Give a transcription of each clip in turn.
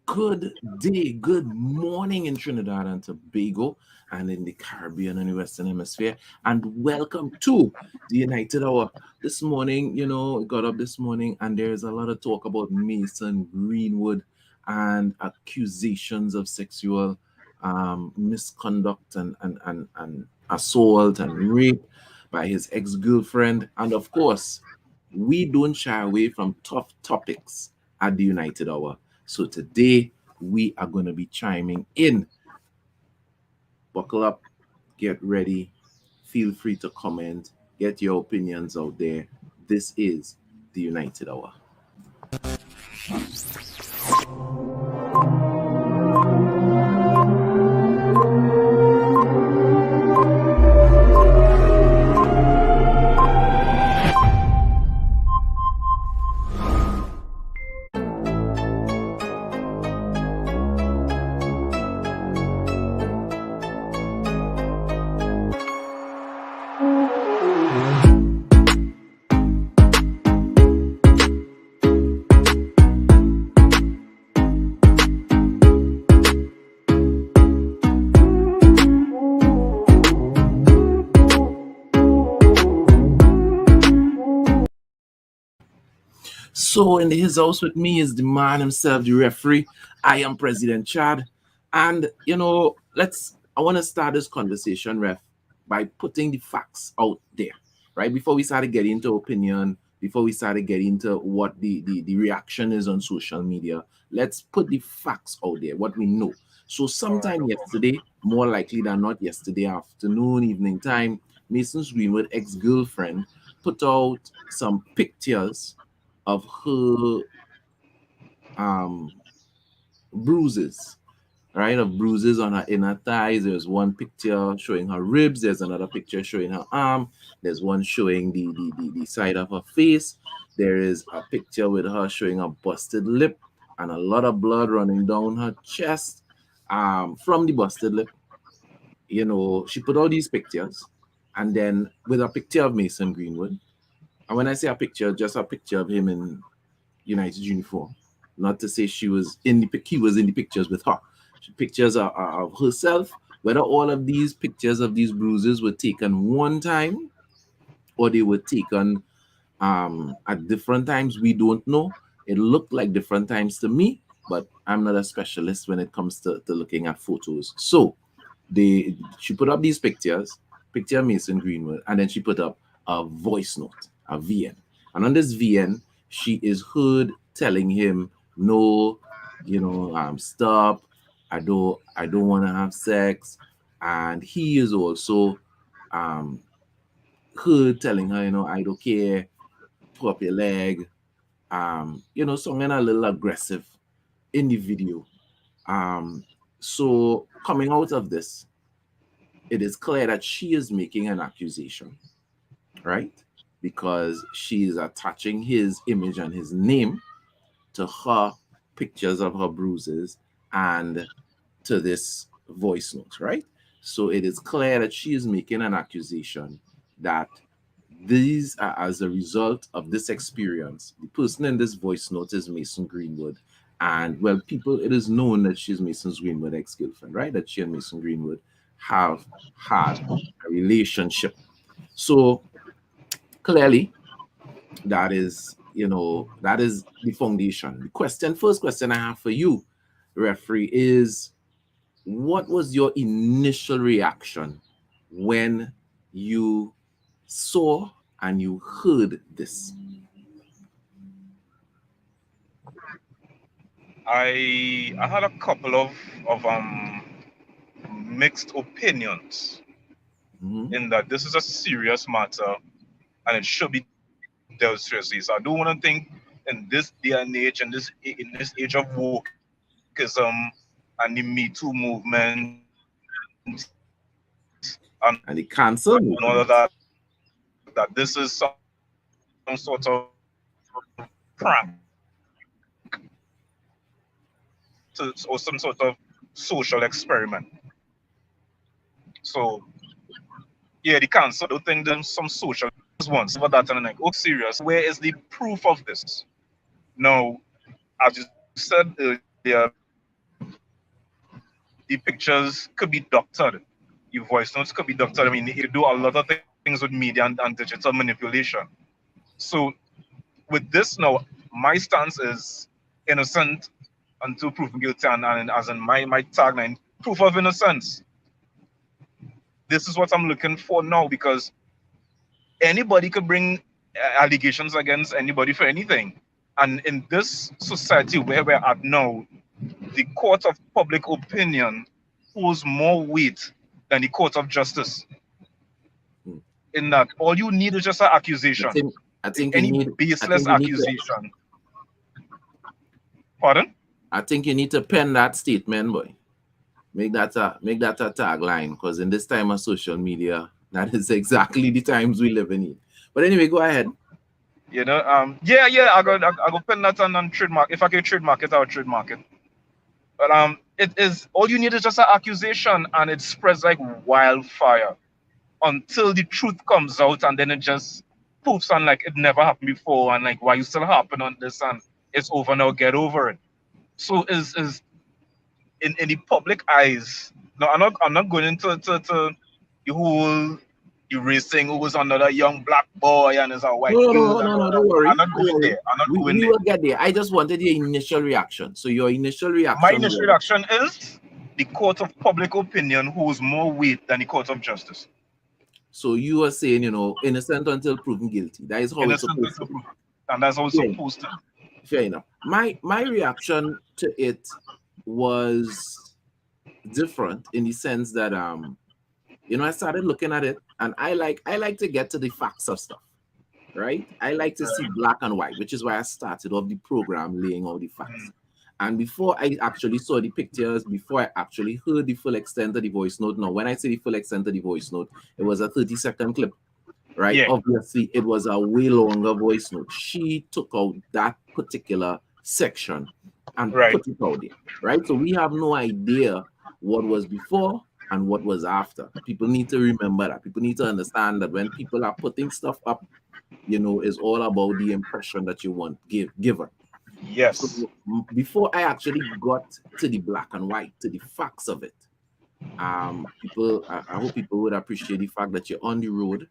Good day, good morning in Trinidad and Tobago and in the Caribbean and the Western Hemisphere. And welcome to the United Hour. This morning, got up this morning and there's a lot of talk about Mason Greenwood and accusations of sexual misconduct and assault and rape by his ex-girlfriend. And of course, we don't shy away from tough topics at the United Hour. So today we are going to be chiming in. Buckle up, get ready, feel free to comment, get your opinions out there. This is the United Hour. So in his house with me is the man himself, the referee. I am President Chad. And I want to start this conversation, ref, by putting the facts out there. Right? Before we started getting into opinion, before we started getting into what the reaction is on social media, let's put the facts out there, what we know. So sometime yesterday, more likely than not yesterday afternoon, evening time, Mason's Greenwood ex-girlfriend put out some pictures of her bruises, right? Of bruises on her inner thighs. There's one picture showing her ribs. There's another picture showing her arm. There's one showing the side of her face. There is a picture with her showing a busted lip and a lot of blood running down her chest from the busted lip. She put all these pictures and then with a picture of Mason Greenwood. And when I say a picture, just a picture of him in United uniform. Not to say he was in the pictures with her. Pictures of herself. Whether all of these pictures of these bruises were taken one time or they were taken at different times, we don't know. It looked like different times to me, but I'm not a specialist when it comes to looking at photos. So she put up these pictures, picture of Mason Greenwood, and then she put up a voice note, a VN. And on this VN, she is heard telling him, no, stop. I don't want to have sex. And he is also heard telling her, I don't care, pull up your leg. Something a little aggressive in the video. So coming out of this, it is clear that she is making an accusation, right? Because she is attaching his image and his name to her pictures of her bruises and to this voice note, right? So it is clear that she is making an accusation that these are as a result of this experience. The person in this voice note is Mason Greenwood. And well, it is known that she's Mason Greenwood's ex-girlfriend, right? That she and Mason Greenwood have had a relationship. So clearly, that is the foundation. First question I have for you, referee, is what was your initial reaction when you saw and you heard this? I had a couple of mixed opinions Mm-hmm. in that this is a serious matter and it should be dealt seriously. So I don't want to think in this day and age and in this age of wokeism and the Me Too movement and And the all of cancel movement. that this is some sort of prank or some sort of social experiment. So yeah, the cancel. I don't think there's some social ones over that and I'm like, oh serious. Where is the proof of this? Now, as you said earlier, the pictures could be doctored. Your voice notes could be doctored. I mean, you do a lot of things with media and digital manipulation. So with this now, my stance is innocent until proven guilty, and as in my tagline, proof of innocence. This is what I'm looking for now because anybody could bring allegations against anybody for anything. And in this society where we're at now, the court of public opinion holds more weight than the court of justice. Hmm. In that, all you need is just an I accusation, think I think you any need I baseless think you need to accusation. Pardon? I think you need to pen that statement, boy. Make that a tagline, because in this time of social media, that is exactly the times we live in. But anyway, go ahead. Yeah. I go pen that on trademark. If I can trademark it, I would trademark it. But it is all you need is just an accusation, and it spreads like wildfire until the truth comes out, and then it just poofs on like it never happened before, and like why you still happen on this, and it's over now, get over it. So is in the public eyes. No, I'm not going into to the whole erasing who was another young black boy and is a No, white no, girl no, and no, all no, that. don't I'm worry. not Don't going worry. there. I'm not going We there. will get there. I just wanted your initial reaction. So your initial My reaction initial was, reaction is the court of public opinion holds more weight than the court of justice. so you were saying, innocent until proven guilty. That is how it's Innocent supposed to until be. proven, and that's how it's Yeah, supposed to. fair enough. My reaction to it was different in the sense that I started looking at it, and I like to get to the facts of stuff, right? I like to see black and white, which is why I started off the program laying out the facts. And before I actually saw the pictures, before I actually heard the full extent of the voice note, now when I say the full extent of the voice note, it was a 30-second clip, right? Yeah, Obviously, it was a way longer voice note. She took out that particular section and right. put it out there, right? So we have no idea what was before and what was after. People need to remember that. People need to understand that when people are putting stuff up, it's all about the impression that you want given. So Yes. before I actually got to the black and white, to the facts of it, I hope people would appreciate the fact that you're on the road,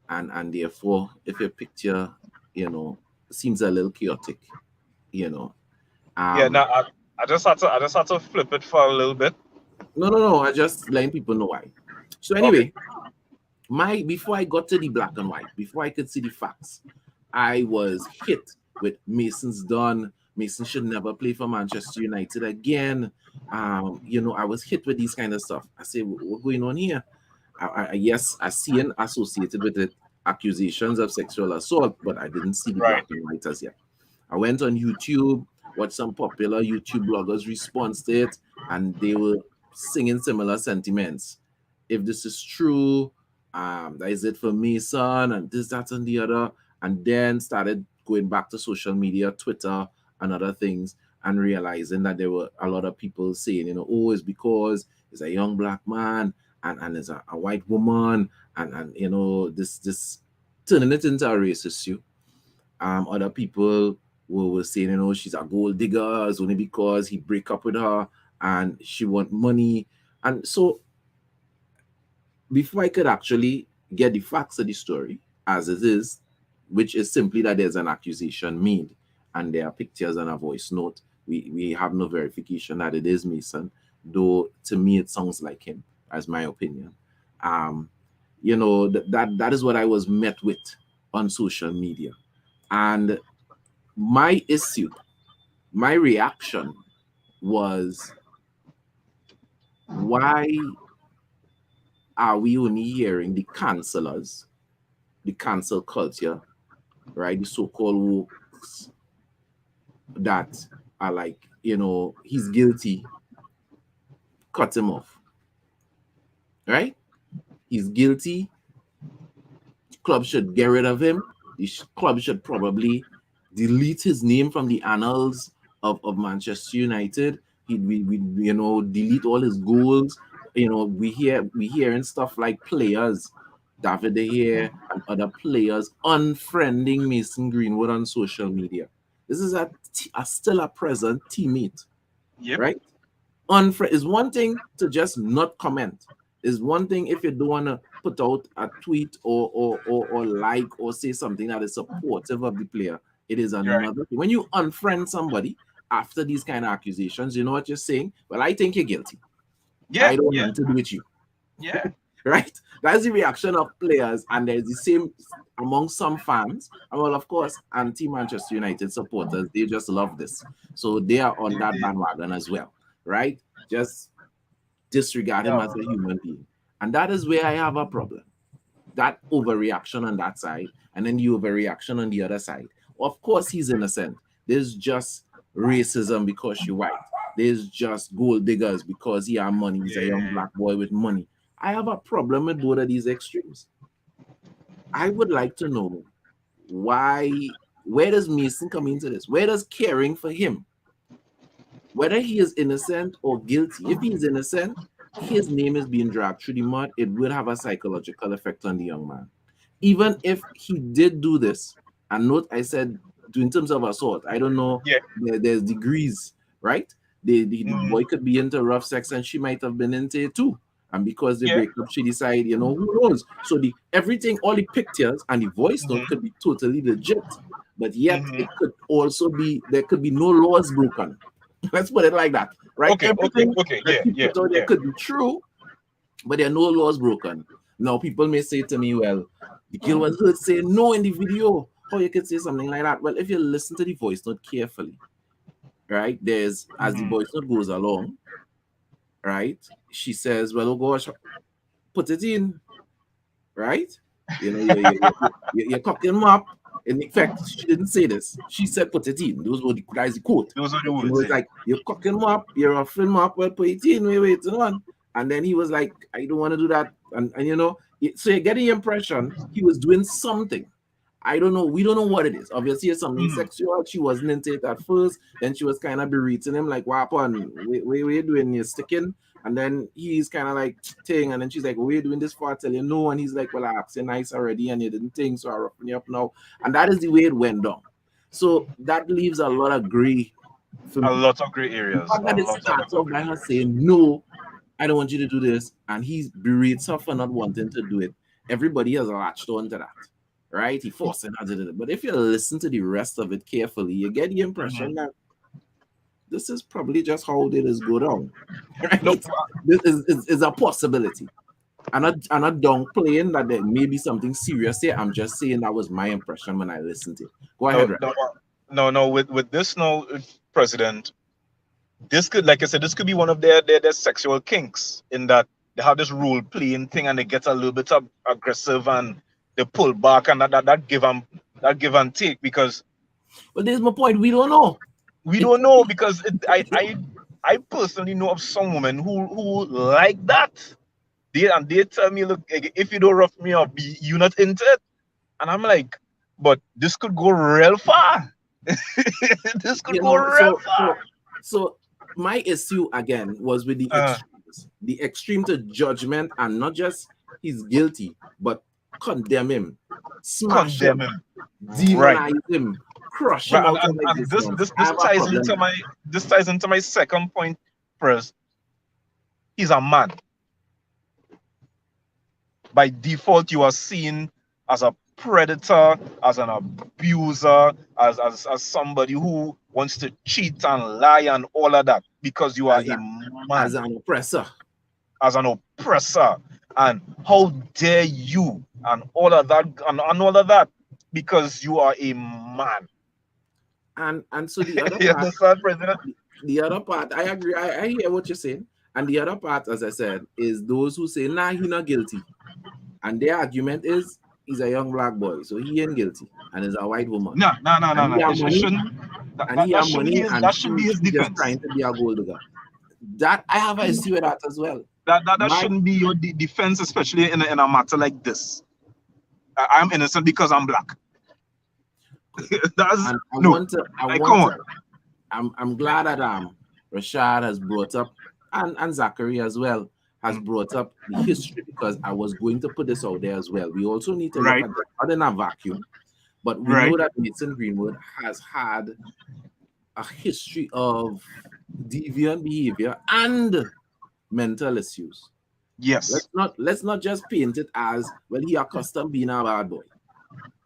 and therefore, if your picture, you know, seems a little chaotic, you know, Yeah. um, Now I just had to flip it for a little bit. no, I just letting people know why. So Okay. anyway, my before I got to the black and white, before I could see the facts, I was hit with Mason's done. Mason should never play for Manchester United again. I was hit with these kind of stuff. I say, What's going on here?" Yes, I see an associated with it accusations of sexual assault, but I didn't see the Right. black and white as yet. I went on YouTube, watched some popular YouTube bloggers' response to it, and they were singing similar sentiments. If this is true, that is it for Mason, and this, that, and the other. And then started going back to social media, Twitter, and other things, and realizing that there were a lot of people saying, oh, it's because it's a young black man and it's a white woman, and this turning it into a racist issue. Other people were saying, she's a gold digger, it's only because he break up with her and she want money. And so before I could actually get the facts of the story as it is, which is simply that there's an accusation made and there are pictures and a voice note, we have no verification that it is Mason, though to me it sounds like him, as my opinion. Um, that is what I was met with on social media. And my issue, my reaction was, why are we only hearing the cancelers, the cancel culture, right? The so-called wokes that are like, he's guilty, cut him off, right? He's guilty. Club should get rid of him. The club should probably delete his name from the annals of Manchester United. We delete all his goals. We hearing stuff like players, David De Gea and other players unfriending Mason Greenwood on social media. This is a still a present teammate, Yep. right? Unfriend is one thing to just not comment. Is one thing if you don't want to put out a tweet or like or say something that is supportive of the player. It is Right. another thing. When you unfriend somebody after these kind of accusations, you know what you're saying? Well, I think you're guilty. Yeah. I don't Yeah. want to do with you. Yeah. Right? That's the reaction of players, and there's the same among some fans. And well, of course, anti-Manchester United supporters, they just love this. So they are on that Indeed. bandwagon as well, right? Just disregard him Yeah. as a human being. And that is where I have a problem. That overreaction on that side, and then the overreaction on the other side. Of course, he's innocent. There's just racism because you're white. There's just gold diggers because he has money. He's a young Yeah. black boy with money. I have a problem with both of these extremes. I would like to know why, where does Mason come into this? Where does caring for him, whether he is innocent or guilty, if he is innocent, his name is being dragged through the mud, it will have a psychological effect on the young man. Even if he did do this, and note I said in terms of assault, I don't know, Yeah. there's degrees, right? The boy Mm. could be into rough sex and she might have been into it too. And because they Yeah. break up, she decide, who knows? So the everything, all the pictures and the voice note Mm-hmm. could be totally legit, but yet Mm-hmm. it could also be there could be no laws broken. Let's put it like that, right? Okay. Okay. Everything Okay. that Yeah. he Yeah. put out there Yeah. could be true, but there are no laws broken. Now, people may say to me, well, the girl was heard say no in the video. How you could say something like that? Well, if you listen to the voice note carefully, right, there's as the Mm-hmm. voice note goes along, right, she says, well, oh gosh, put it in, right? You're cocking him up. In fact, she didn't say this. She said, put it in. Those were that is the quote. Those are the It words. was Yeah. like, you're cocking him up, you're roughing him up, well, put it in, wait, on. And then he was like, I don't want to do that. And so you get the impression he was doing something. I don't know. We don't know what it is. Obviously, it's something Mm-hmm. sexual. She wasn't into it at first. Then she was kind of berating him, like, what happened? What you doing? You're sticking. And then he's kind of like, ting. And then she's like, what are you doing this for? I tell you no. And he's like, well, I asked you nice already and you didn't think. So I'm roughing you up now. And that is the way it went down. So that leaves a lot of gray for A me. lot of gray The areas. fact A that it lot starts of off gray by her areas. saying, no, I don't want you to do this. And he berates her for not wanting to do it. Everybody has latched on to that, right? He forcing her to do it. But if you listen to the rest of it carefully, you get the impression Mm-hmm. that this is probably just how it is go down, right? No. This is a possibility. I'm not downplaying that there may be something serious here. I'm just saying that was my impression when I listened to it. Go No. ahead, Ray. No. No. With this now, President, this could, like I said, this could be one of their sexual kinks in that they have this role playing thing and they get a little bit aggressive and they pull back and that give and take because But there's my point. We don't know. we It don't could know be. because I personally know of some women who like that. They tell me, look, if you don't rough me up, you not into it. And I'm like, but this could go real far. This could you go know real so far. so so my issue again was with Uh, the extreme to judgment, and not just he's guilty but condemn him, smash Condemn him, him. Right. demonize him, crush him Right. out of And this existence. this I this have a ties problem into with that. my second point first. He's a man. By default, you are seen as a predator, as an abuser, as somebody who wants to cheat and lie and all of that because you are as a a as man, an oppressor. as an oppressor. And how dare you and all of that and all of that because you are a man. And so the other You part, understand, President? the other part, I agree. I hear what you're saying. And the other part, as I said, is those who say, nah, he's not guilty. And their argument is he's a young black boy, so he ain't guilty, and is a white woman, No, no, no, no, and no. he have It money, shouldn't. That, and that, he that have should be money, his. and That should be his she just defense. trying to be a gold digger. That I have an issue with that as well. That My shouldn't be your defense, especially in a matter like this. I'm innocent because I'm black. That's and no. I Like, come want on. to. I'm glad that Rashad has brought up, and Zachary as well has Mm. brought up the history, because I was going to put this out there as well. We also need to look Right, at that, not in a vacuum, but we right. know that Mason Greenwood has had a history of deviant behavior and mental issues. Yes. Let's not just paint it as, well, he accustomed being a bad boy.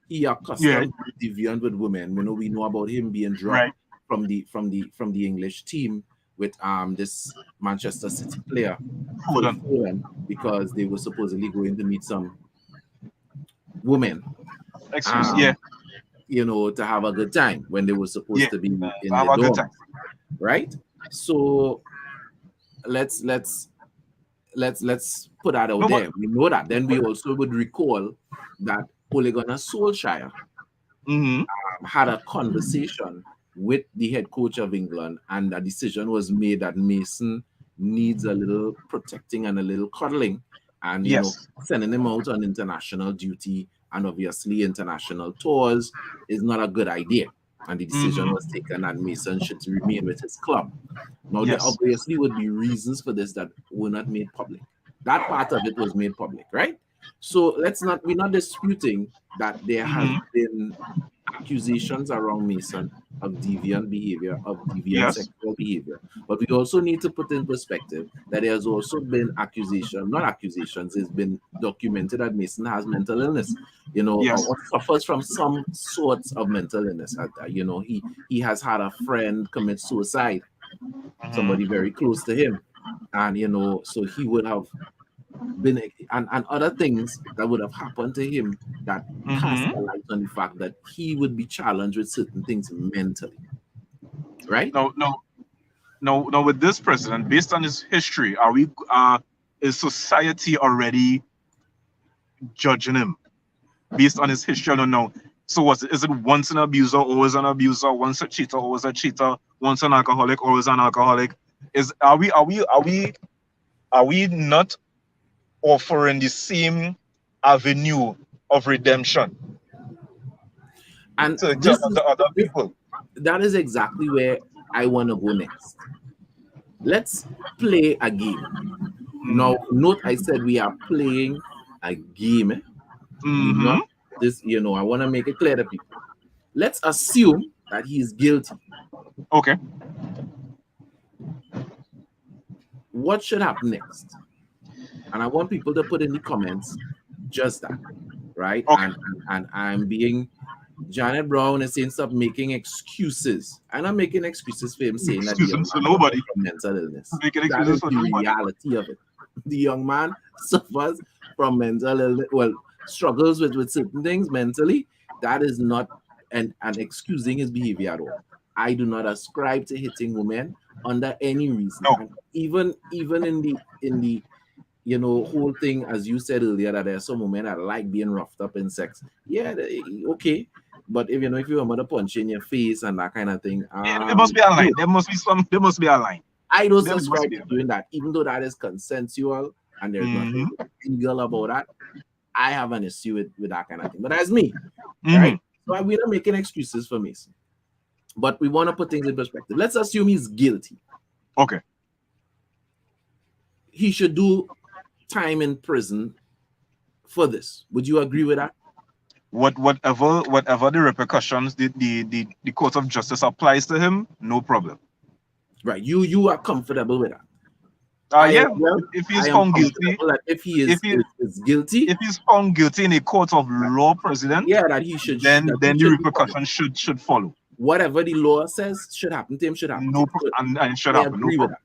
He Yeah. accustomed being deviant with women. We know about him being dropped Right. from the English team with this Manchester City player, Phil Hold on. Foden, because they were supposedly going to meet some women. Excuse. Yeah. Um, to have a good time when they were Yeah. supposed to be in Have the a good time. dorms, right? So let's let's let's put that out No, but there. We know that. Then we also would recall that Ole Gunnar Solskjaer mm-hmm. had a conversation with the head coach of England, and a decision was made that Mason needs a little protecting and a little cuddling, and Yes. sending him out on international duty and obviously international tours is not a good idea. And the decision Mm-hmm. was taken that Mason should remain with his club. Now, there Yes. obviously would be reasons for this that were not made public. That part of it was made public, right? So we're not disputing that there has Mm-hmm. been accusations around Mason of deviant behavior, of deviant Yes. sexual behavior. But we also need to put in perspective that there has also been not accusations, it's been documented that Mason has mental illness, Yes. or suffers from some sorts of mental illness. He has had a friend commit suicide, somebody Mm-hmm. very close to him. And, so he would have been, and other things that would have happened to him that cast a Mm-hmm. light on the fact that he would be challenged with certain things mentally, right? No, no, no, no. With this president, based on his history, is society already judging him based on his history? I don't know. So is it once an abuser, always an abuser, once a cheater, always a cheater, once an alcoholic, always an alcoholic? Are we not offering the same avenue of redemption And to other people? that is exactly where I want to go next. Let's play a game. Now, note I said we are playing a game. We Mm-hmm. not this, I want to make it clear to people. Let's assume that he is guilty. Okay. What should happen next? And I want people to put in the comments just that, right? Okay. And I'm being, Janet Brown is saying stop making excuses. I'm not making excuses for him saying that the young Excuses for man nobody. suffers from mental illness. Making That excuses is for the nobody. reality of it. The young man suffers from mental illness, well, struggles with certain things mentally. That is not an excusing his behavior at all. I do not ascribe to hitting women under any reason. No. And even in the whole thing, as you said earlier, that there are some women that like being roughed up in sex. Yeah, okay. But if you want to punch in your face and that kind of thing, There must be a line. There must be a line. I don't There must subscribe be to a doing that, even though that is consensual and there's Mm-hmm. nothing illegal about that. I have an issue with that kind of thing. But that's me, Mm-hmm. right? So we're not making excuses for Mason. But we want to put things in perspective. Let's assume he's guilty. Okay. He should do time in prison for this. Would you agree with that? Whatever the repercussions the court of justice applies to him, no problem. Right. You are comfortable with that. Yeah. Well, If I he's am found guilty, comfortable that if he if is guilty, if he's found guilty in a court of law, president, yeah, that he should then that then he the should be punished. repercussions should follow. Whatever the law says should happen to him should happen. No, to him. and it should I happen. No agree with problem.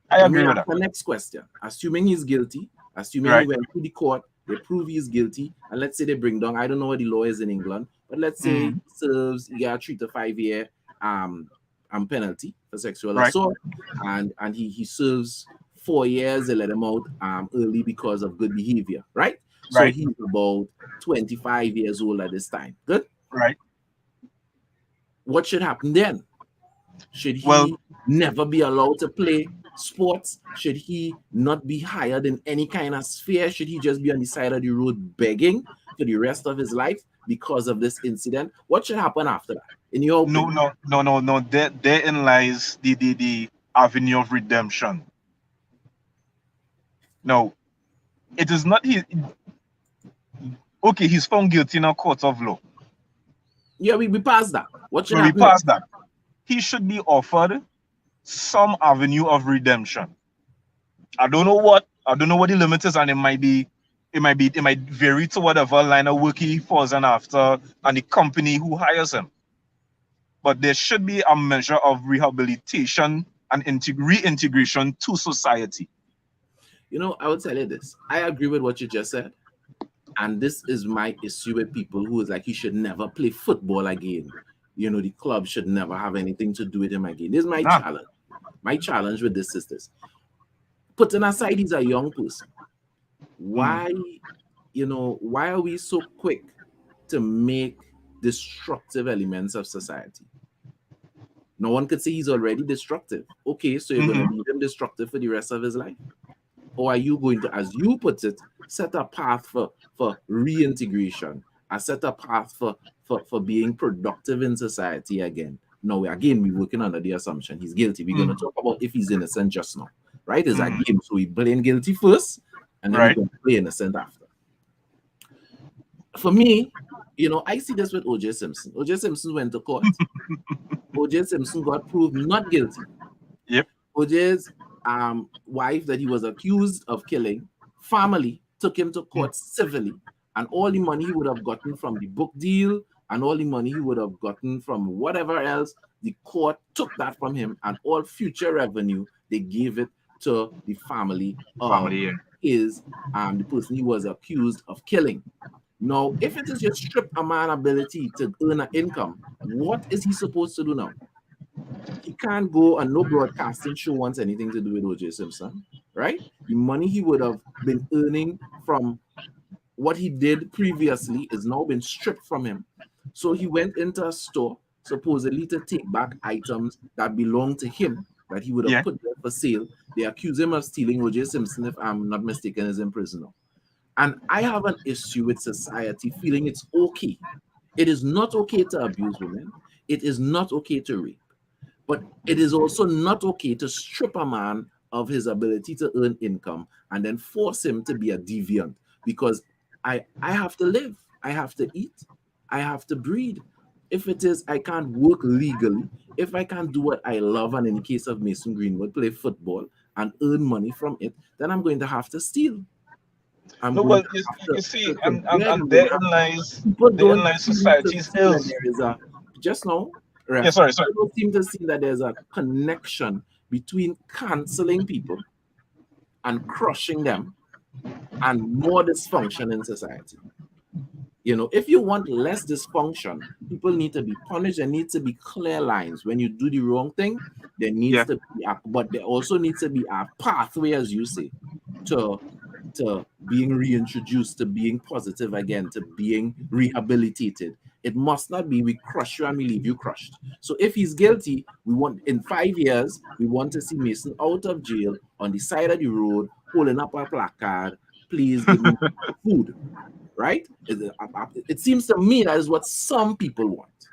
that. I Let me agree with ask that. the next question. Assuming he's guilty, assuming he Right. went to the court, they prove he's guilty, and let's say they bring down, I don't know what the law is in England, but let's say he serves, he got a 3 to 5 year penalty for sexual Right. assault, and he serves 4 years, they let him out early because of good behavior, right? So Right. he's about 25 years old at this time. Good? Right. What should happen then? Should he Well- never be allowed to play sports? Should he not be hired in any kind of sphere? Should he just be on the side of the road begging for the rest of his life because of this incident? What should happen after that? In your opinion? No. Therein lies the avenue of redemption. No, it is not his. Okay, he's found guilty in a court of law. Yeah, we passed that. What should So we happen? passed that. He should be offered some avenue of redemption. I don't know what the limit is, and it might vary to whatever line of work he falls in after and the company who hires him. But there should be a measure of rehabilitation and reintegration to society. I would tell you this. I agree with what you just said. And this is my issue with people who is like, he should never play football again. The club should never have anything to do with him again. This is my Nah. challenge. My challenge with this is this. Putting aside he's a young person, why, why are we so quick to make destructive elements of society? No one could say he's already destructive. Okay, so you're going to leave him destructive for the rest of his life? Or are you going to, as you put it, set a path for reintegration, a set a path for being productive in society again? No, again, we're working under the assumption he's guilty. We're going to talk about if he's innocent just now, right? It's a game. So we blame guilty first, and then we're going to play innocent after. For me, I see this with O.J. Simpson. O.J. Simpson went to court. O.J. Simpson got proved not guilty. Yep. O.J.'s wife that he was accused of killing, family took him to court civilly, and all the money he would have gotten from the book deal and all the money he would have gotten from whatever else, the court took that from him, and all future revenue they gave it to the family of his the person he was accused of killing. Now, if it is just strip a man ability to earn an income, what is he supposed to do now? He can't go, and no broadcasting show wants anything to do with O.J. Simpson, right? The money he would have been earning from what he did previously is now been stripped from him. So he went into a store, supposedly to take back items that belonged to him, that he would have put there for sale. They accuse him of stealing. O.J. Simpson, if I'm not mistaken, is in prison now. And I have an issue with society feeling it's okay. It is not okay to abuse women. It is not okay to rape. But it is also not okay to strip a man of his ability to earn income and then force him to be a deviant, because I have to live. I have to eat. I have to breed. If it is, I can't work legally. If I can't do what I love, and in the case of Mason Greenwood, play football and earn money from it, then I'm going to have to steal. No, but you see, and therein lies society's ills. Just now, Yeah, sorry. People seem to see that there's a connection between canceling people and crushing them and more dysfunction in society. If you want less dysfunction, people need to be punished. There needs to be clear lines. When you do the wrong thing, there needs to be but there also needs to be a pathway, as you say, to being reintroduced, to being positive again, to being rehabilitated. It must not be we crush you and we leave you crushed. So if he's guilty, we want, in 5 years, we want to see Mason out of jail on the side of the road, holding up a placard, please give me food, right? It seems to me that is what some people want,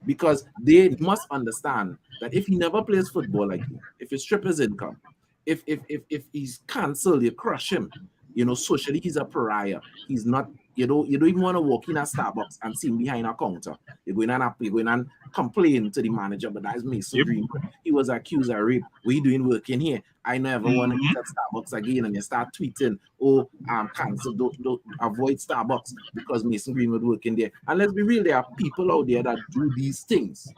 because they must understand that if he never plays football again, if you strip his income, if he's cancelled, you crush him. Socially he's a pariah. He's not. You don't even want to walk in a Starbucks and see him behind a counter. You're going and complain to the manager, but that's Mason Greenwood. He was accused of rape. What are you doing working here? I never want to eat at Starbucks again. And you start tweeting, oh, cancel, don't avoid Starbucks because Mason Greenwood working there. And let's be real, there are people out there that do these things.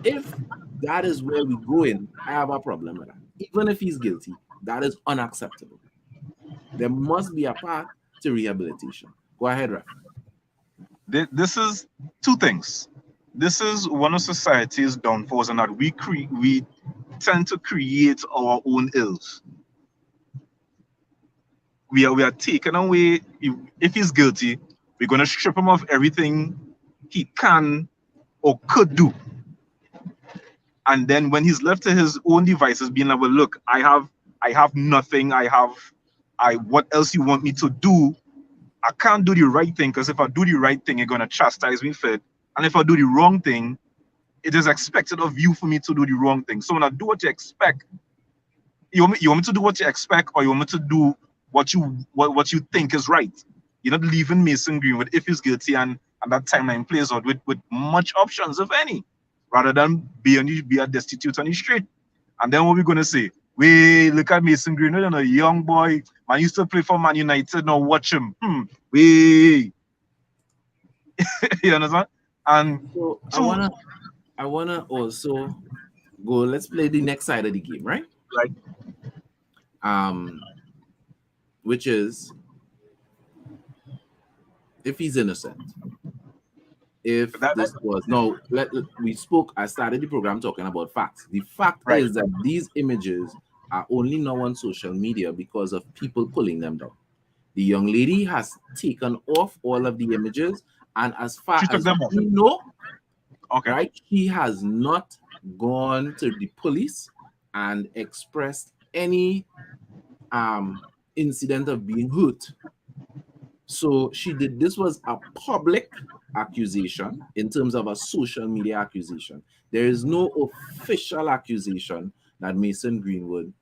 If that is where we go in, I have a problem with that. Even if he's guilty, that is unacceptable. There must be a path to rehabilitation. Go ahead, Raf. This is two things. This is one of society's downfalls, and that we tend to create our own ills. We are taken away. If he's guilty, we're going to strip him of everything he can or could do. And then when he's left to his own devices, being like, well, look, I have nothing. What else you want me to do? I can't do the right thing, because if I do the right thing, you're going to chastise me for it. And if I do the wrong thing, it is expected of you for me to do the wrong thing. So when I do what you expect, you want me to do what you expect, or you want me to do what you think is right? You're not leaving Mason Greenwood, if he's guilty and that timeline plays out, with much options, if any. rather than be a destitute on the street. And then what we gonna say? We look at Mason Greenwood and a young boy, man used to play for Man United. Now watch him. We, you understand? And So two, I wanna also go. Let's play the next side of the game, right? right? Which is if he's innocent. If That, this was no, we spoke. I started the program talking about facts. The fact right. is that these images are only now on social media because of people pulling them down. The young lady has taken off all of the images, and as far She took as them off. we know, Okay. right, she has not gone to the police and expressed any incident of being hurt. So she did. This was a public accusation in terms of a social media accusation. There is no official accusation that Mason Greenwood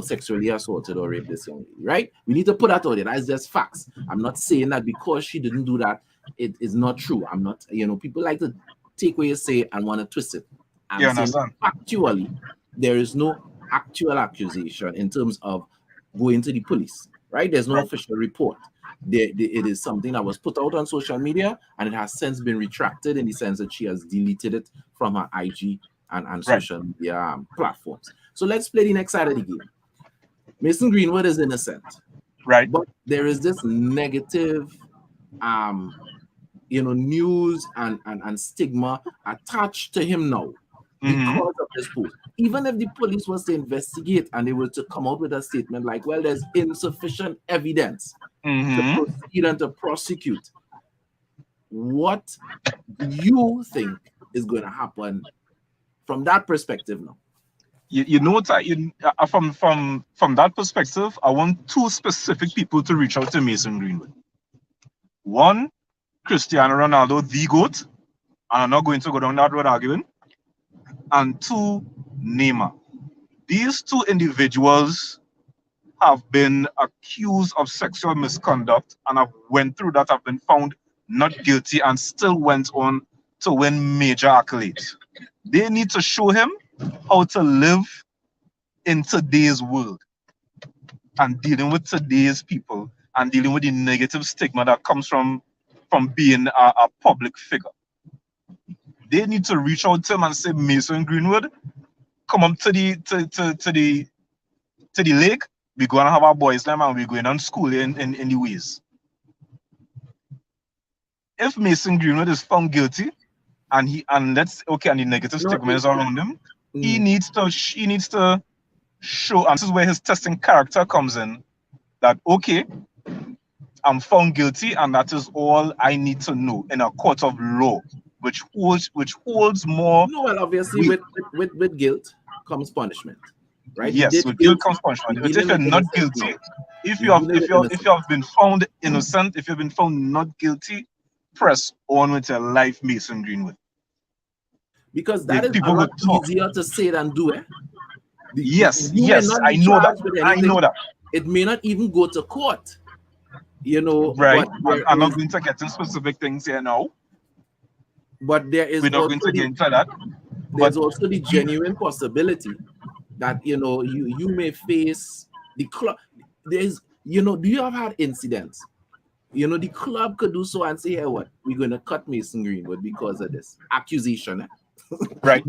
sexually assaulted or raped this young lady, right? We need to put that out there. That's just facts. I'm not saying that because she didn't do that, it is not true. I'm not, people like to take what you say and want to twist it. I'm saying understand? factually, there is no actual accusation in terms of going to the police, right? There's no Right. official report. It is something that was put out on social media and it has since been retracted in the sense that she has deleted it from her IG and Right. social media platforms. So let's play the next side of the game. Mason Greenwood is innocent, Right. but there is this negative, news and stigma attached to him now because of this post. Even if the police was to investigate and they were to come out with a statement like, well, there's insufficient evidence to proceed and to prosecute, what do you think is going to happen from that perspective now? You know what? From that perspective, I want two specific people to reach out to Mason Greenwood. One, Cristiano Ronaldo, the GOAT, and I'm not going to go down that road arguing. And two, Neymar. These two individuals have been accused of sexual misconduct and have went through that, have been found not guilty and still went on to win major accolades. They need to show him how to live in today's world and dealing with today's people and dealing with the negative stigma that comes from being a public figure. They need to reach out to him and say, Mason Greenwood, come up to the lake. We're gonna have our boys time and we're going on school in the ways. If Mason Greenwood is found guilty and the negative stigma is around him, he needs to show, and this is where his testing character comes in, that okay, I'm found guilty and that is all I need to know in a court of law, which holds more. No, well, obviously with guilt comes punishment, right? Yes, with guilt comes punishment. But if you're not guilty, if you have been found innocent, if you've been found not guilty, press on with your life, Mason Greenwood. Because that is a lot easier to say than do it. Yes, I know that. It may not even go to court, Right. I'm not going to get into specific things here now. But we're not going to get into that. There's also the genuine possibility that you may face the club. Do you have had incidents? The club could do so and say, hey, what? We're going to cut Mason Greenwood because of this accusation. Right.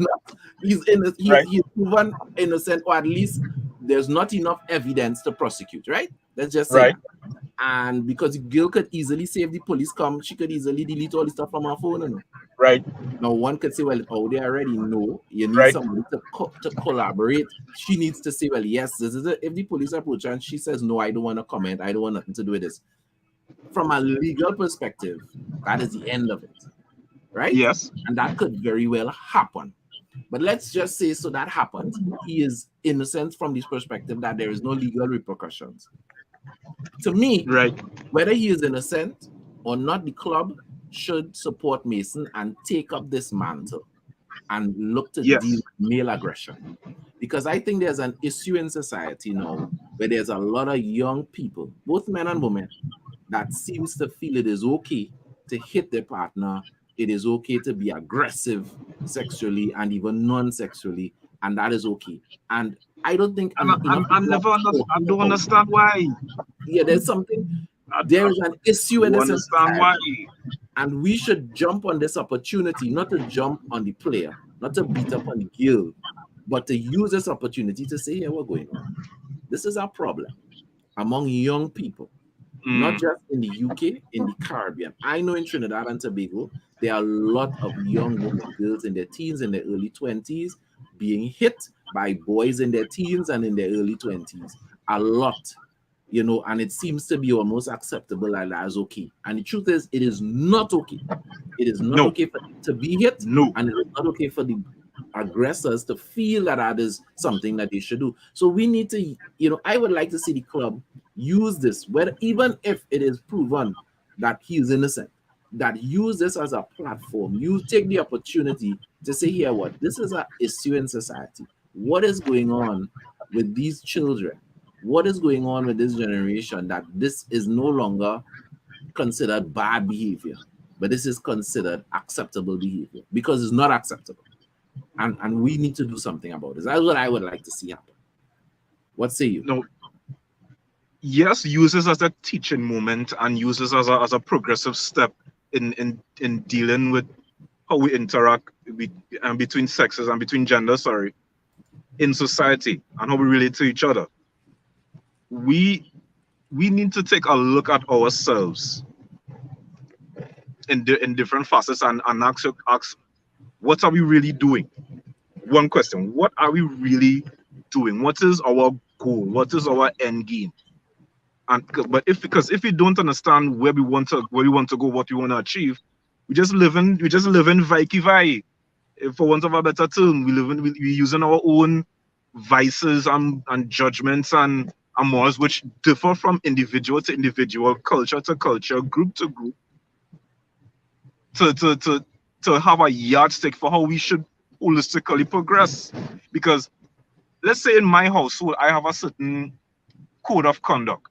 He's innocent. He's proven innocent, or at least there's not enough evidence to prosecute, right? Let's just say. Right. And because the girl could easily say if the police come, she could easily delete all the stuff from her phone. Right. Now one could say, well, they already know. You need somebody to collaborate. She needs to say, well, yes, this is it. If the police approach her and she says, no, I don't want to comment. I don't want nothing to do with this. From a legal perspective, that is the end of it. Right? Yes. And that could very well happen. But let's just say, so that happens. He is innocent from this perspective that there is no legal repercussions. To me, right, whether he is innocent or not, the club should support Mason and take up this mantle and look to deal with male aggression. Because I think there's an issue in society now where there's a lot of young people, both men and women, that seems to feel it is okay to hit their partner it is okay to be aggressive sexually and even non-sexually, and that is okay. And I don't think enough people are I talking don't about it. understand why. Yeah, there's something, I, there I is an issue with don't this in understand why. society, and we should jump on this opportunity, not to jump on the player, not to beat up on the girl, but to use this opportunity to say, here, what's going on? This is our problem among young people, not Mm. just in the UK, in the Caribbean. I know in Trinidad and Tobago, there are a lot of young women, girls in their teens, in their early 20s, being hit by boys in their teens and in their early 20s. A lot, and it seems to be almost acceptable and as okay. And the truth is, it is not okay. It is not No, okay for them to be hit, no. and it is not okay for the aggressors to feel that that is something that they should do. So we need to, I would like to see the club use this, whether even if it is proven that he is innocent, that use this as a platform. You take the opportunity to say, here, what this is an issue in society. What is going on with these children? What is going on with this generation that this is no longer considered bad behavior, but this is considered acceptable behavior because it's not acceptable. And we need to do something about this. That's what I would like to see happen. What say you? No, yes, use this as a teaching moment and use this as a progressive step in dealing with how we interact between sexes and between genders, sorry, in society and how we relate to each other. We need to take a look at ourselves in different facets and ask what are we really doing? One question: what are we really doing? What is our goal? What is our end game? And because if we don't understand where we want to go, what we want to achieve, we just live in vai. For want of a better term, we using our own vices and judgments and morals which differ from individual to individual, culture to culture, group to group, to have a yardstick for how we should holistically progress. Because let's say in my household I have a certain code of conduct,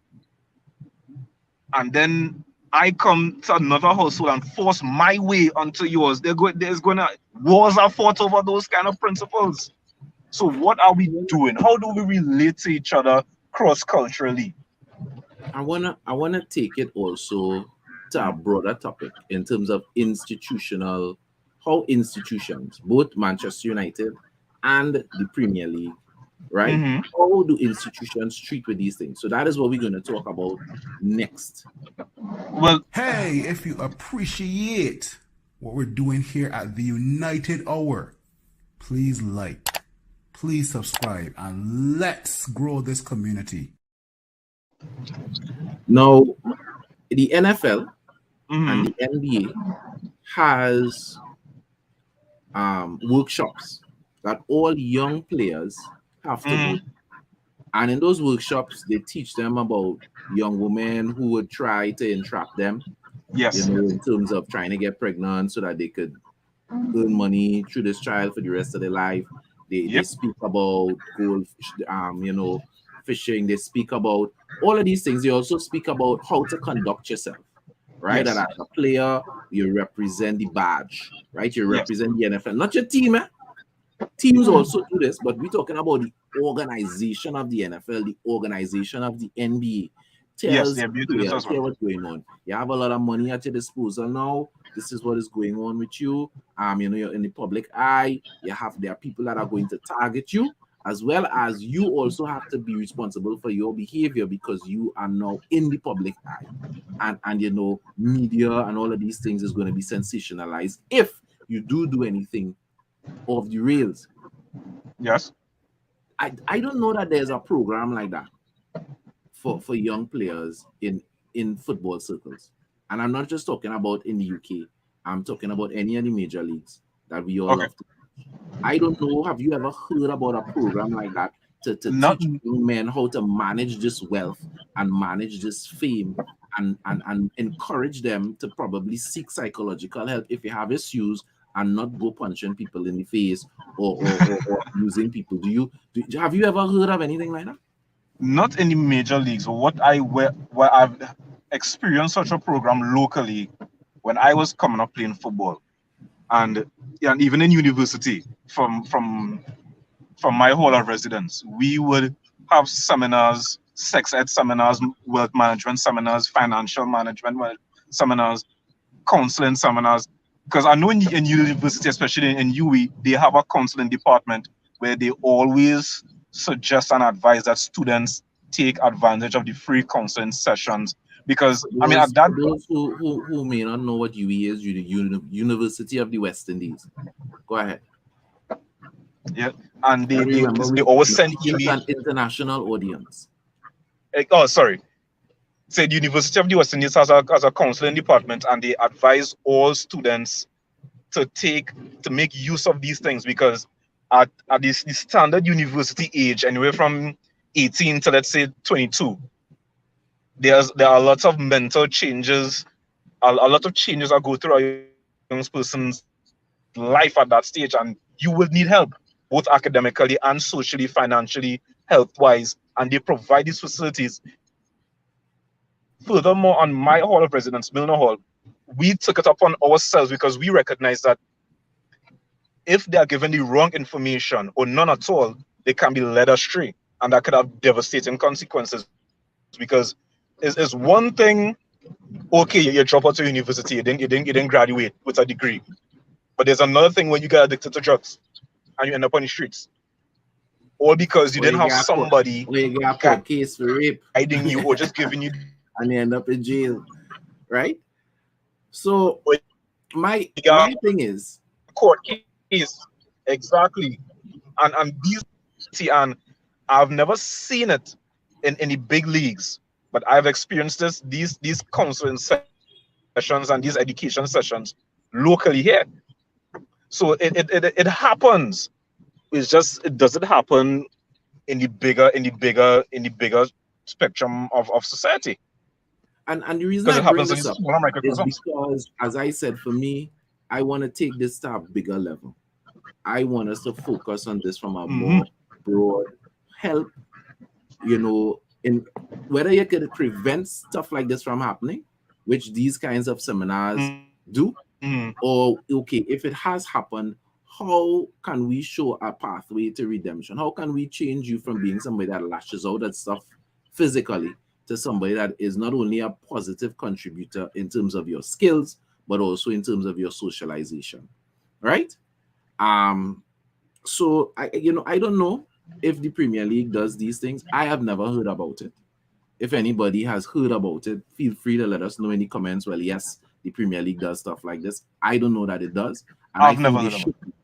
and then I come to another household and force my way onto yours. There's gonna wars are fought over those kind of principles. So what are we doing? How do we relate to each other cross culturally? I wanna take it also to a broader topic in terms of how institutions, both Manchester United and the Premier League, right? Mm-hmm. How do institutions treat with these things? So that is what we're going to talk about next. Well, Hey, if you appreciate what we're doing here at the United Hour, please like, please subscribe, and let's grow this community. Now, the NFL and mm-hmm. the NBA has workshops that all young players have to go. Mm-hmm. And in those workshops, they teach them about young women who would try to entrap them, Yes. in terms of trying to get pregnant so that they could earn money through this child for the rest of their life. They Yep. speak about gold, fishing. They speak about all of these things. They also speak about how to conduct yourself, right? Yes. That as a player, you represent the badge, right? You Yes. represent the NFL, not your team. Teams also do this, but we're talking about the organization of the NFL, the organization of the NBA. Yes. Tells They're beautiful this players as well. here what's going on. You have a lot of money at your disposal now. This is what is going on with you. You're in the public eye. There are people that are going to target you, as well as you also have to be responsible for your behavior because you are now in the public eye. And media and all of these things is going to be sensationalized if you do anything off the rails. Yes. I don't know that there's a program like that for young players in football circles. And I'm not just talking about in the UK. I'm talking about any of the major leagues that we all Okay. love to. I don't know. Have you ever heard about a program like that to Not. teach young men how to manage this wealth and manage this fame and encourage them to probably seek psychological help if you have issues and not go punching people in the face or using people? Have you ever heard of anything like that? Not in the major leagues. Where I've experienced such a program locally when I was coming up playing football. And yeah, and even in university, from my hall of residence, we would have seminars, sex ed seminars, wealth management seminars, financial management seminars, counseling seminars. Because I know in university, especially in UE, they have a counseling department where they always suggest and advise that students take advantage of the free counseling sessions. Because I mean, at that, For those who may not know what UE is, University of the West Indies. Go ahead. yeah, and And remember, they always send it's email. an international audience. Oh, sorry. Say the University of the West Indies has a counseling department, and they advise all students to make use of these things, because at this the standard university age, anywhere from 18 to, let's say, 22, there are lots of mental changes, a lot of changes that go through a young person's life at that stage, and you will need help, both academically and socially, financially, health wise, and they provide these facilities. Furthermore, on my hall of residence, Milner Hall, we took it upon ourselves, because we recognize that if they are given the wrong information or none at all, they can be led astray, and that could have devastating consequences. Because it's one thing, okay, you drop out of university, you didn't graduate with a degree, but there's another thing when you get addicted to drugs and you end up on the streets, all because you Or didn't you have get somebody or you get a court case for rape guiding you or just giving you and you end up in jail, right? So or my you got thing is, court case. Exactly. And these, and I've never seen it in the big leagues, but I've experienced these counseling sessions and these education sessions locally here. So it happens. It's just, it doesn't happen in the bigger spectrum of society, and the reason because I it bring happens in this these up smaller is microcosms. because, as I said, for me, I want to take this to a bigger level. I want us to focus on this from a Mm-hmm. more broad help, in whether you could prevent stuff like this from happening, which these kinds of seminars do, Mm-hmm. or okay, if it has happened, how can we show a pathway to redemption? How can we change you from being somebody that lashes out at stuff physically to somebody that is not only a positive contributor in terms of your skills, but also in terms of your socialization, right? So I don't know if the Premier League does these things. I have never heard about it. If anybody has heard about it, feel free to let us know in the comments. Well, yes, the Premier League does stuff like this. I don't know that it does, and I I've think never they heard of should. it.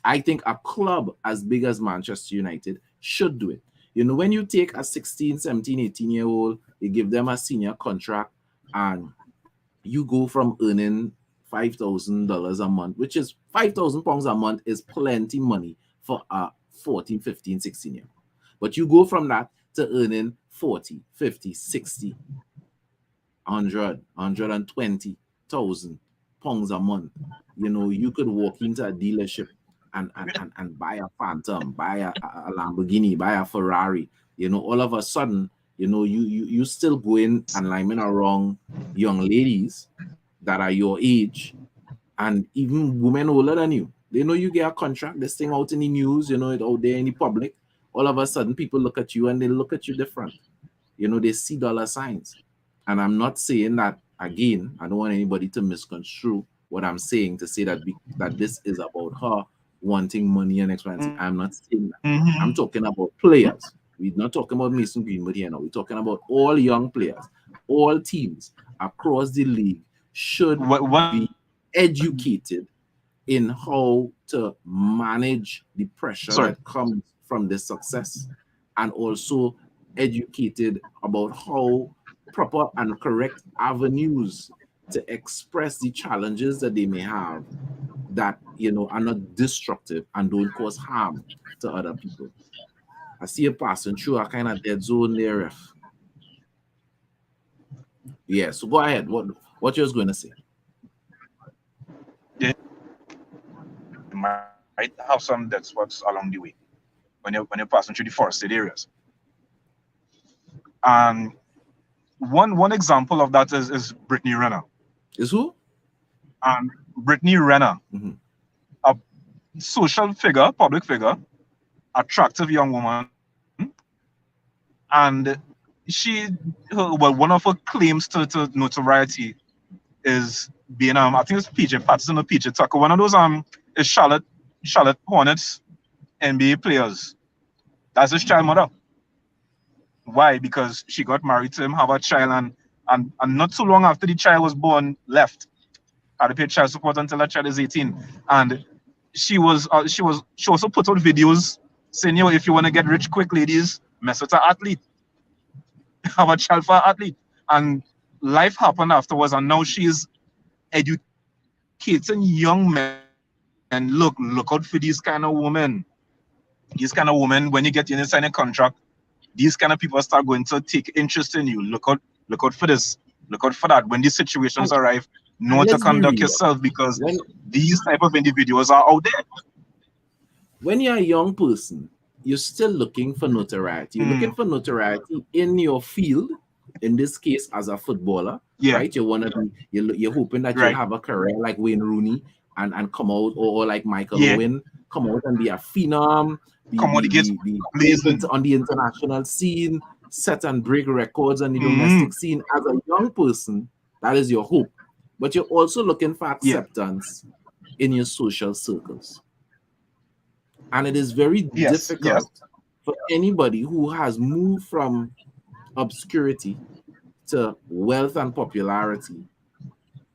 I think a club as big as Manchester United should do it. When you take a 16, 17, 18-year-old, you give them a senior contract, and you go from earning $5,000 a month, which is £5,000 a month is plenty money for a 14, 15, 16-year-old. But you go from that to earning 40, 50, 60, 100, 120,000 pounds a month. You could walk into a dealership and buy a Phantom, buy a Lamborghini, buy a Ferrari. All of a sudden, you still going and liming around young ladies that are your age, and even women older than you. They know you get a contract, this thing out in the news, it out there in the public. All of a sudden, people look at you and they look at you different. They see dollar signs. And I'm not saying that, again, I don't want anybody to misconstrue what I'm saying to say that that this is about her wanting money and expensive. I'm not saying that. I'm Mm-hmm. talking about players. We're not talking about Mason Greenwood here now. We're talking about all young players, all teams across the league should What be educated in how to manage the pressure sorry. that comes from this success, and also educated about how proper and correct avenues to express the challenges that they may have that are not destructive and don't cause harm to other people. I see you passing through a kind of dead zone there. Yeah, so go ahead. What you was going to say? You might have some dead spots along the way when you're passing through the forested areas. And one example of that is Brittany Renner. Is who? and Brittany Renner, Mhm. a social figure, public figure, attractive young woman, and one of her claims to notoriety is being I think it's PJ Patterson or PJ Tucker. One of those is Charlotte Hornets NBA players. That's his child mother. Why? Because she got married to him, have a child, and not too long after the child was born, left. Had to pay child support until that child is 18. And she also put out videos saying, yo, if you want to get rich quick, ladies, mess with an athlete. Have a child for an athlete. And life happened afterwards, and now she's educating young men. Look out for these kind of women. These kind of women, when you get in and sign a contract, these kind of people start going to take interest in you. Look out for this. Look out for that. When these situations arrive, know how to let's be conduct real. yourself, because When these type of individuals are out there. when you're a young person, you're still looking for notoriety. You're looking for notoriety in your field. In this case, as a footballer, Yeah. right? You want to be. You're hoping that Right. you'll have a career like Wayne Rooney and come out, or like Michael Yeah. Owen, come out and be a phenom, Come on, the gates blazing. on the international scene, set and break records on the domestic scene. As a young person, that is your hope. But you're also looking for acceptance in your social circles. And it is very Yes, difficult for anybody who has moved from obscurity to wealth and popularity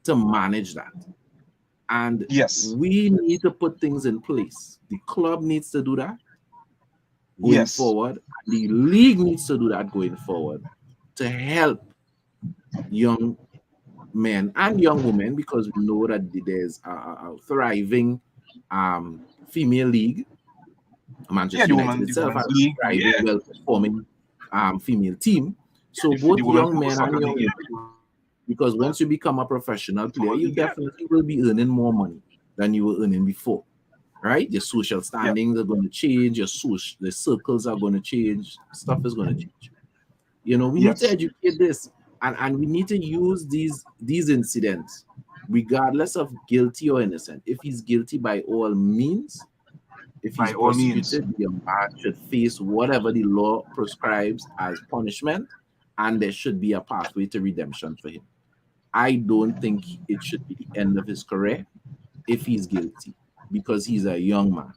to manage that. And Yes. we need to put things in place. The club needs to do that going forward. The league needs to do that going forward to help young men and young women, because we know that there's a thriving female league. Manchester United itself has a thriving, well-performing female team. So both young men and young women, because once you become a professional player, you definitely will be earning more money than you were earning before, right? Your social standings are going to change, the circles are going to change, stuff is going to change. You know, we need to educate this, and we need to use these incidents, regardless of guilty or innocent. If he's guilty, by all means, if he's prosecuted, the man should face whatever the law prescribes as punishment, and there should be a pathway to redemption for him. I don't think it should be the end of his career if he's guilty, because he's a young man,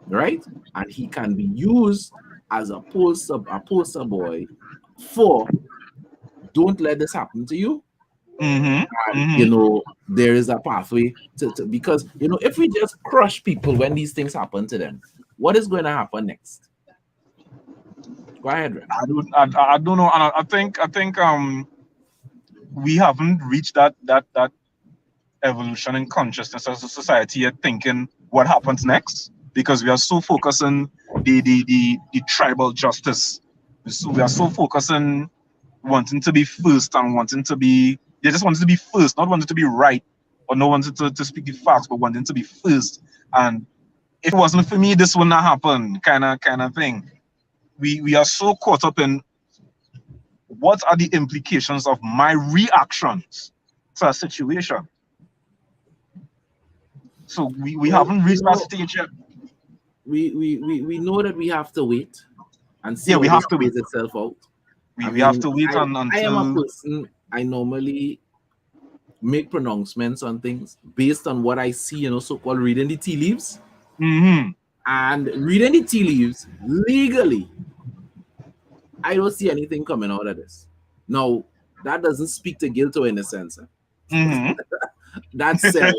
right? And he can be used as a poster boy for, don't let this happen to you. And, you know, there is a pathway to because, you know, if we just crush people when these things happen to them, what is going to happen next? Go ahead, Ren. I don't know. And I think we haven't reached that evolution in consciousness as a society yet, thinking what happens next, because we are so focused on the tribal justice. So we are so focused on wanting to be first and they just wanted to be first, not wanting to be right, or not wanting to speak the facts, but wanting to be first. And if it wasn't for me, this would not happen, kind of thing. We are so caught up in what are the implications of my reactions to a situation. So we haven't reached that stage yet. We know that we have to wait and see. Yeah, we have to wait itself out. We have to wait until. I am a person. I normally make pronouncements on things based on what I see, you know, so-called reading the tea leaves. And reading the tea leaves legally, I don't see anything coming out of this. Now, that doesn't speak to guilt or innocence. That says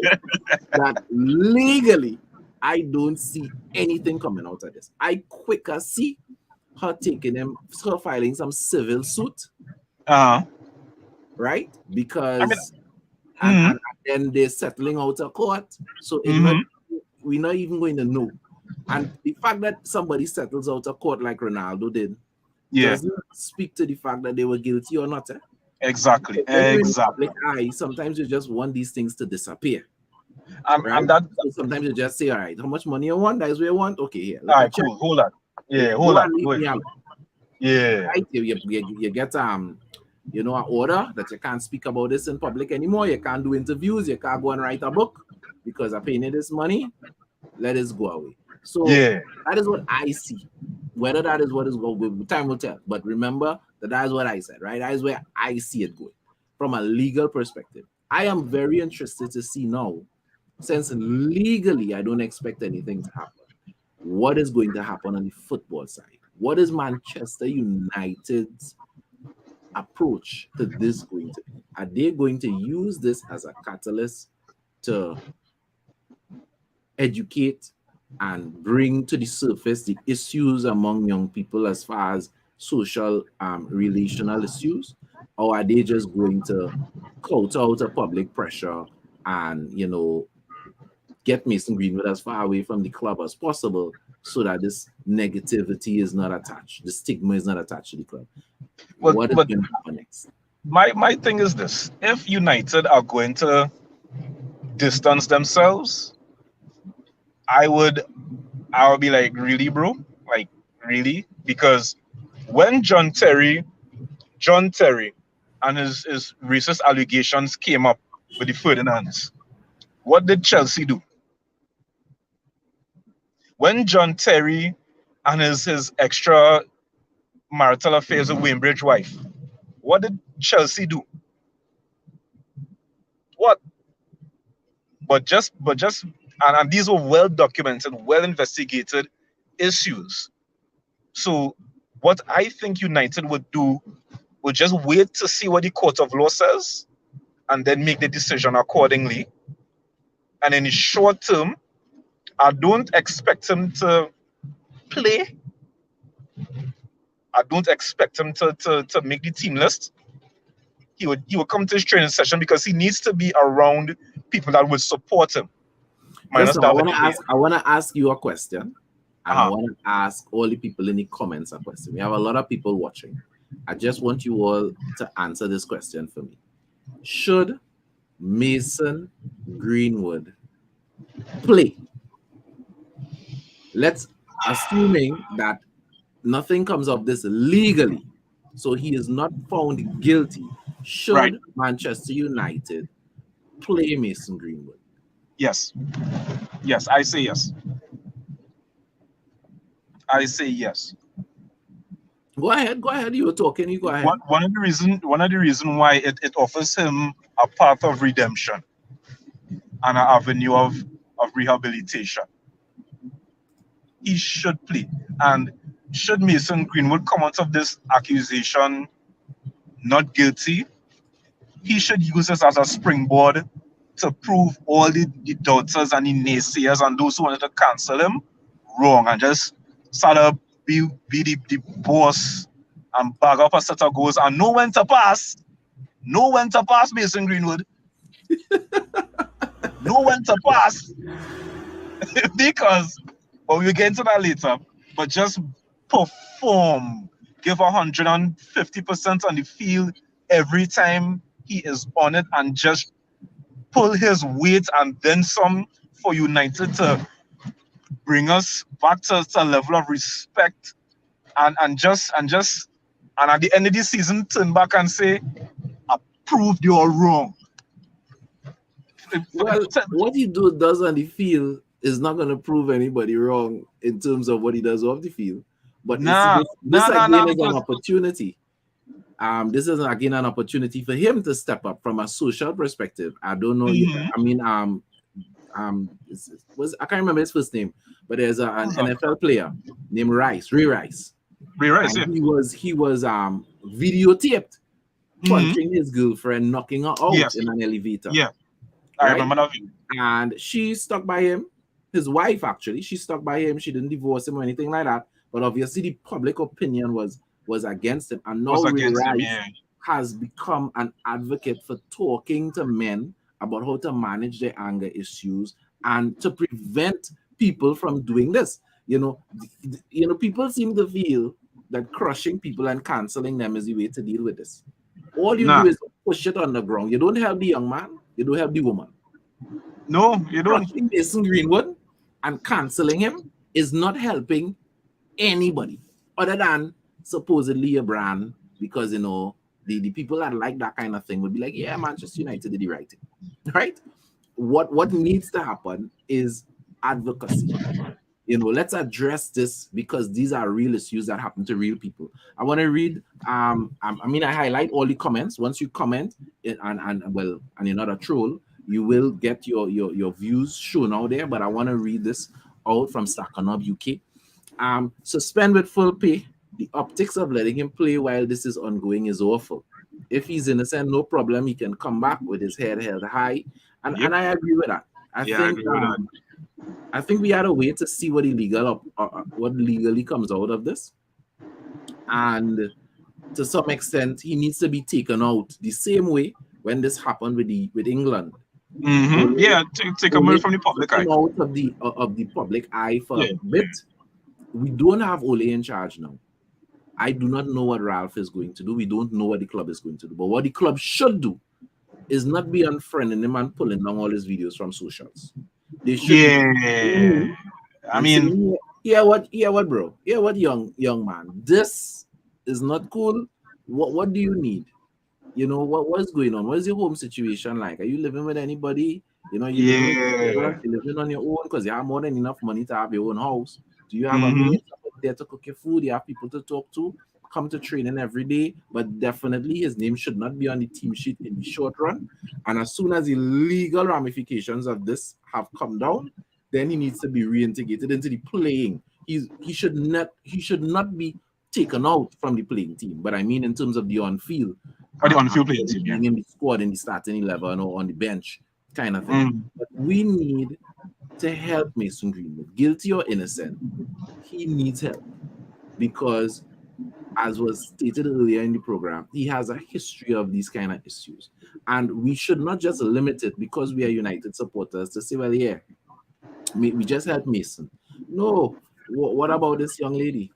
that legally, I don't see anything coming out of this. I quicker see her filing some civil suit. Right? Because and then they're settling out of court. So we're not even going to know. And the fact that somebody settles out of court like Ronaldo did doesn't speak to the fact that they were guilty or not. Exactly. Sometimes you just want these things to disappear. Right? And that sometimes you just say, all right, how much money you want? That's what you want. Okay, here. All right, cool. Hold on. Yeah, hold on. Yeah. Right? You get you know, an order that you can't speak about this in public anymore. You can't do interviews. You can't go and write a book because I'm paying you this money. Let us go away. So Yeah. that is what I see. Whether that is what is going, time will tell. But remember that is what I said, right? That is where I see it going from a legal perspective. I am very interested to see now, since legally I don't expect anything to happen, what is going to happen on the football side? What is Manchester United's approach to this going to be? Are they going to use this as a catalyst to educate and bring to the surface the issues among young people as far as social relational issues, or are they just going to counter out a public pressure and, you know, get Mason Greenwood as far away from the club as possible so that this negativity is not attached, the stigma is not attached to the club? What is But going to happen next? my thing is this: if United are going to distance themselves, I would be like, really, bro? Like, really? Because when John Terry and his racist allegations came up with the Ferdinands, what did Chelsea do? When John Terry and his extra marital affairs with Waimbridge wife, what did Chelsea do? What? But just and these were well documented, well investigated issues. So what I think United would do would just wait to see what the court of law says and then make the decision accordingly. And in the short term, I don't expect him to play. I don't expect him to make the team list. He would come to his training session because he needs to be around people that would support him. Minus Listen, I David want to De Gea. ask. I want to ask you a question, and I Uh-huh. want to ask all the people in the comments a question. We have a lot of people watching. I just want you all to answer this question for me. Should Mason Greenwood play? Let's assuming that nothing comes of this legally, so he is not found guilty. Should Right. Manchester United play Mason Greenwood? Yes. Yes, I say yes. I say yes. Go ahead. Go ahead. You were talking. You go ahead. One of the reason why it offers him a path of redemption and an avenue of rehabilitation. He should play. And should Mason Greenwood come out of this accusation not guilty, he should use this as a springboard to prove all the doubters and the naysayers and those who wanted to cancel him wrong, and just sort of be the boss and bag up a set of goals and know when to pass. Know when to pass, Mason Greenwood. Know when to pass. Because, well, we'll get into that later, but just perform. Give 150% on the field every time he is on it, and just pull his weight and then some for United to bring us back to a level of respect, and at the end of the season turn back and say, I proved you're wrong. Well, what he does on the field is not going to prove anybody wrong in terms of what he does off the field. But Nah, this nah, again is because- an opportunity. This is again an opportunity for him to step up from a social perspective. I don't know. Mhm. I mean, I can't remember his first name, but there's an NFL player named Ray Rice. Ray Rice, And yeah. he was videotaped Mhm. punching his girlfriend, knocking her out Yes. in an elevator. Yeah, I Right? remember that video. And she stuck by him. His wife, actually, she stuck by him. She didn't divorce him or anything like that. But obviously, the public opinion was against him. And now Was Ray against him, Rice yeah. has become an advocate for talking to men about how to manage their anger issues and to prevent people from doing this. People seem to feel that crushing people and canceling them is the way to deal with this. All you Nah. do is push it on the ground. You don't help the young man. You don't help the woman. No, you don't. Crushing Mason Greenwood and canceling him is not helping anybody other than supposedly a brand, because The people that like that kind of thing would be like, yeah, Manchester United did the right thing, right? What needs to happen is advocacy. Let's address this because these are real issues that happen to real people. I want to read. I highlight all the comments. Once you comment, and you're not a troll, you will get your views shown out there. But I want to read this out from Stackanob UK. Suspend with full pay. The optics of letting him play while this is ongoing is awful. If he's innocent, no problem. He can come back with his head held high, and I agree with that. I think I think we had a way to see what what legally comes out of this, and to some extent, he needs to be taken out the same way when this happened with England. Yeah, take him away from the public eye. Out of the public eye for a bit. We don't have Ole in charge now. I do not know what Ralph is going to do. We don't know what the club is going to do. But what the club should do is not be unfriending him and pulling down all his videos from socials. They should. I mean, what, bro? Yeah, what, young man? This is not cool. What do you need? What's going on? What is your home situation like? Are you living with anybody? You're living on your own because you have more than enough money to have your own house. Do you have a maid there to cook your food? You have people to talk to, come to training every day, but definitely his name should not be on the team sheet in the short run. And as soon as the legal ramifications of this have come down, then he needs to be reintegrated into the playing. He should not be taken out from the playing team. But I mean in terms of the on-field. Or the on-field playing team, being in the squad, in the starting 11 or on the bench kind of thing. But we need to help Mason Greenwood, guilty or innocent. He needs help because, as was stated earlier in the program, he has a history of these kind of issues. And we should not just limit it because we are United supporters to say, well, yeah, we just help Mason. No, what about this young lady?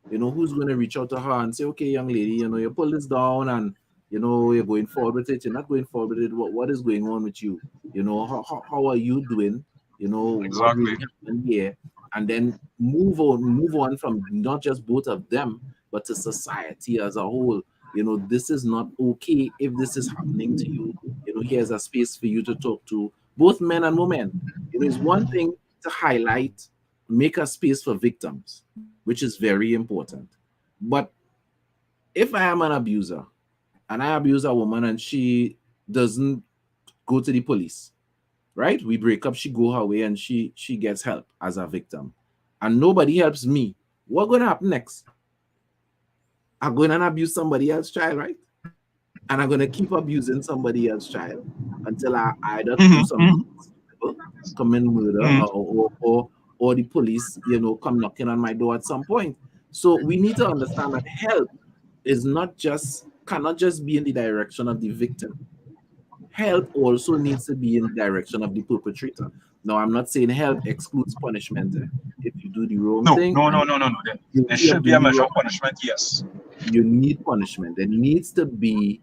Who's going to reach out to her and say, okay, young lady, you pull this down and, you're going forward with it. You're not going forward with it. What is going on with you? How are you doing? Exactly. What really happened here, and then move on from not just both of them, but to society as a whole. This is not okay. If this is happening to you, here's a space for you to talk to both men and women. It's one thing to highlight, make a space for victims, which is very important. But if I am an abuser and I abuse a woman and she doesn't go to the police, right? We break up, she go her way, and she gets help as a victim. And nobody helps me. What's going to happen next? I'm going to abuse somebody else's child, right? And I'm going to keep abusing somebody else's child until I either do something, commit murder, or the police, come knocking on my door at some point. So we need to understand that help is cannot just be in the direction of the victim. Help also needs to be in the direction of the perpetrator. Now, I'm not saying help excludes punishment. If you do the wrong thing... No. There should be a measure of punishment, yes. You need punishment. There needs to be,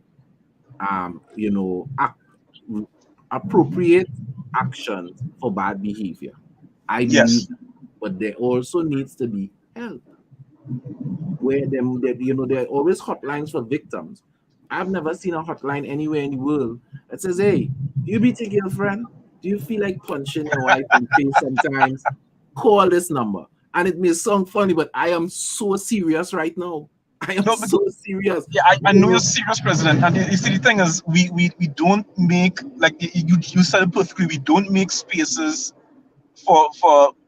appropriate actions for bad behavior. I believe that. But there also needs to be help. Where there are always hotlines for victims. I've never seen a hotline anywhere in the world that says, hey, do you beat your girlfriend? Do you feel like punching your wife in the face sometimes? Call this number. And it may sound funny, but I am so serious right now. I am so serious. Yeah, I know you're serious, President. And you see, the thing is, we don't make, like you said perfectly, we don't make spaces for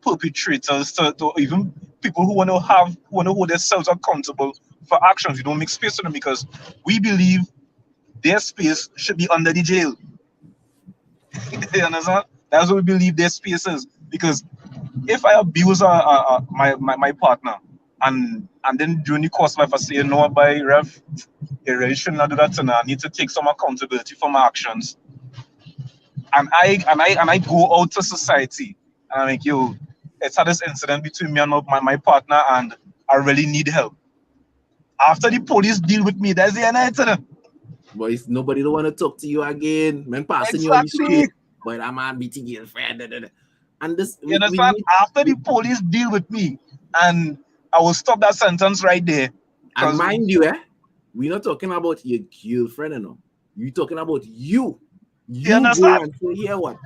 perpetrators to even people who want to hold themselves accountable for actions. We don't make space for them because we believe their space should be under the jail. You understand? That's what we believe their space is. Because if I abuse my partner and then during the course of life I say, by Rev, you really should not do that, and I need to take some accountability for my actions. And I go out to society and I'm like, yo, it's had this incident between me and my partner and I really need help. After the police deal with me, that's the end of it. Boys, nobody don't want to talk to you again. Man, passing you on the street. But I'm a beating girlfriend. And this, you understand? After the police deal with me, and I will stop that sentence right there. And mind you, We're not talking about your girlfriend, you know. We're talking about you. You You go understand? and say, yeah, what?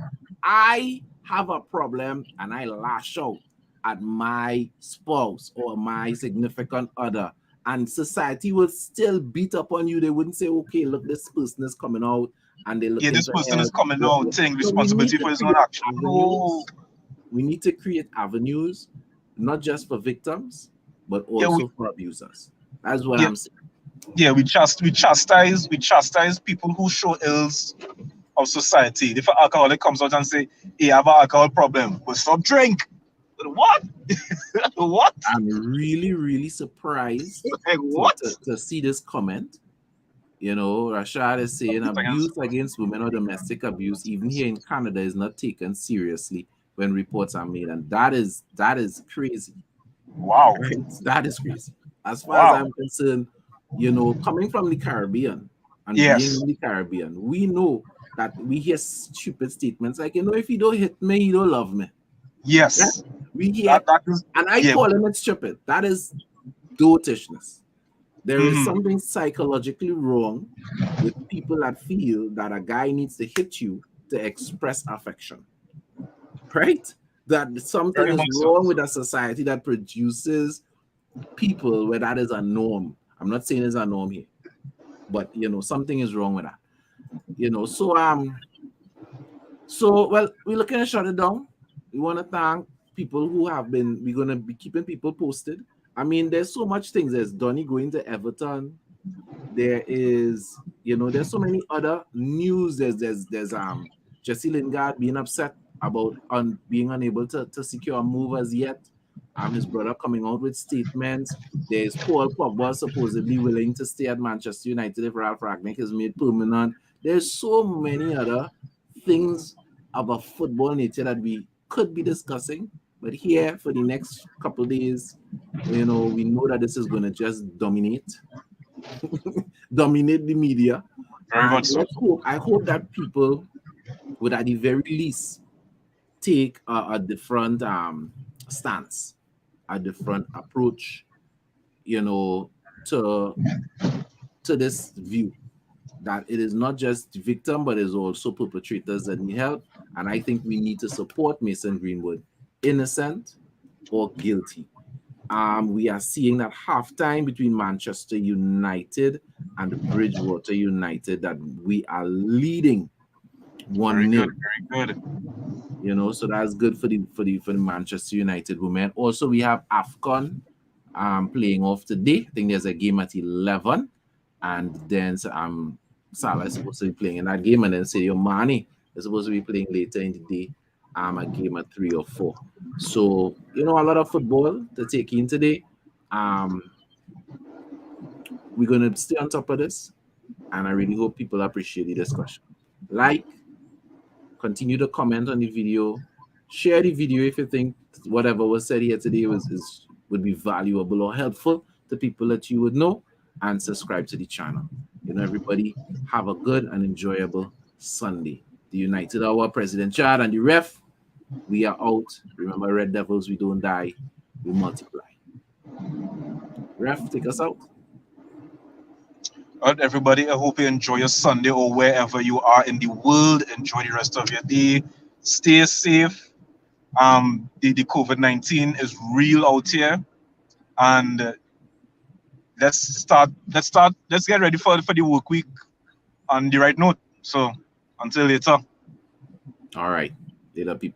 I have a problem and I lash out at my spouse or my significant other, and society will still beat up on you. They wouldn't say, okay, look, this person is coming out and they're Yeah, looking this for person is help. coming Look, out look. taking So we need responsibility to for his own create action. No. avenues. We need to create avenues, not just for victims, but Yeah, also for abusers. That's what yeah, I'm saying. yeah. We chastise people who show ills of society. If an alcoholic comes out and say, "Hey, I have an alcohol problem," but stop drink. What? What? I'm really, really surprised Like to, what? to see this comment. You know, Rashad is saying abuse against women or domestic abuse, even here in Canada, is not taken seriously when reports are made, and that is crazy. Wow. Right? That is crazy. As far as Wow. I'm concerned, you know, coming from the Caribbean and being Yes. in the Caribbean, we know that we hear stupid statements like, you know, if you don't hit me, you don't love me. Yeah? Yes. We hear, That is. and I Yeah. call it stupid. That is dotishness. There is Mhm. something psychologically wrong with people that feel that a guy needs to hit you to express affection, right? That something Very is much so. wrong with a society that produces people where that is a norm. I'm not saying it's a norm here, but you know, something is wrong with that. You know, so well, we're looking to shut it down. We want to thank people who have been. We're gonna be keeping people posted. I mean, there's so much things. There's Donny going to Everton. There is, you know, there's so many other news. There's Jesse Lingard being upset about being unable to secure a move as yet. His brother coming out with statements. There's Paul Pogba supposedly willing to stay at Manchester United if Ralph Ragnick is made permanent. There's so many other things of a football nature that we could be discussing. But here for the next couple of days, you know, we know that this is going to just dominate the media. Very And much so. let's hope, I hope that people would at the very least take a different stance, a different approach, you know, to this view that it is not just victim, but is also perpetrators that need help. And I think we need to support Mason Greenwood, innocent or guilty. We are seeing that halftime between Manchester United and Bridgewater United that we are leading Very 1-0. good. Very good. You know, so that's good for the Manchester United women. Also, we have AFCON playing off today. I think there's a game at 11, and then Salah is supposed to be playing in that game, and then Sadio Mane is supposed to be playing later in the day, a game at 3 or 4. So, you know, a lot of football to take in today. We're gonna stay on top of this, and I really hope people appreciate the discussion. Like, continue to comment on the video, share the video if you think whatever was said here today would be valuable or helpful to people that you would know, and subscribe to the channel. You know, everybody have a good and enjoyable Sunday. The United Hour, President Chad and the ref, we are out. Remember, Red Devils, we don't die, we multiply. Ref, take us out. All right, everybody. I hope you enjoy your Sunday or wherever you are in the world. Enjoy the rest of your day. Stay safe. The COVID-19 is real out here, and let's get ready for the work week on the right note. So until later. All right. Later, people.